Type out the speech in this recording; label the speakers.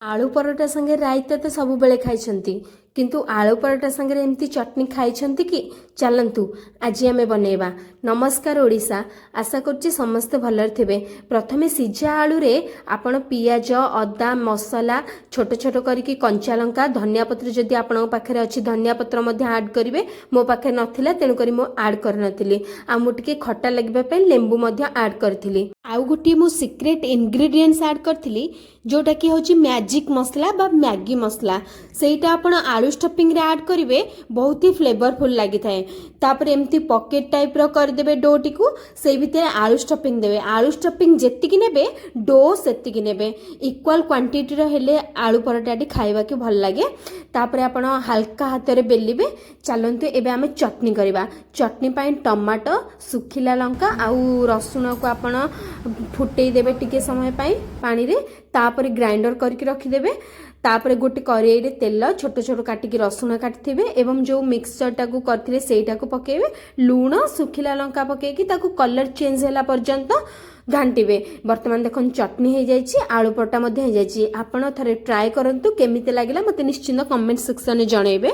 Speaker 1: आलू परोटा संगे रायता तो सब बेले खाई किंतु आलू परोटा संगे एमती चटनी खाई कि चलतु आज आम बनैबा। नमस्कार ओडिशा, आशा करछि समस्ते भलर थिबे। प्रथमे सिझा आलू रे आपण पियाज अदा मसला छोट छोट करके कंचा लंका धनिया पत्र जदि आपण पाखरे अछि धनिया पत्र मध्ये ऐड करिवे। मो पाखे नथिला तेणु करी मो ऐड कर नथिली। आ मु टिके खट्टा लगबा पे लेंबू मध्ये ऐड करथिली। आउ गुटी मु सीक्रेट इंग्रेडिएंट्स ऐड करथिली जोटा कि होछि मैजिक मसला बा मैगी मसला। सेटा आपण आलू स्टफिंग रे ऐड करिवे, बहुत ही फ्लेवरफुल लागि थाए। तापर एमती पॉकेट टाइप रो कर देबे डो टिकु, से भितर आलू स्टफिंग देबे। आलू स्टफिंग जेतिकी नेबे डो सेतिकी नेबे। इक्वल क्वांटिटी रो हेले आलू परोटाटी खाइबा के भल लागे। तापर आपण हल्का हाथ रे बेलिबे। चलंतु एबे आमे चटनी करबा। चटनी पाई टमाटो सुखिला लंका आउ रसुण को आपण फुटई देबे टिके समय पाई पानी रे। तापर ग्राइंडर करके रखी देबे। तापर गोटे कड़ाई रे तेल छोट छोट काटिकी रसुण काटिथिबे एवं जो मिक्सचर टाकू करथिले सेटा को पकेबे। लूण सुखिला लंका पकेकी ताकू कलर चेंज होला पर्यंत घांटीबे। वर्तमान देखन चटनी हो जाइछि, आलू परोटा मध्ये हो जाइछि। आपण थरे ट्राई करंतु केमिते लागिला मते निश्चित कमेंट सेक्शन में जणैबे।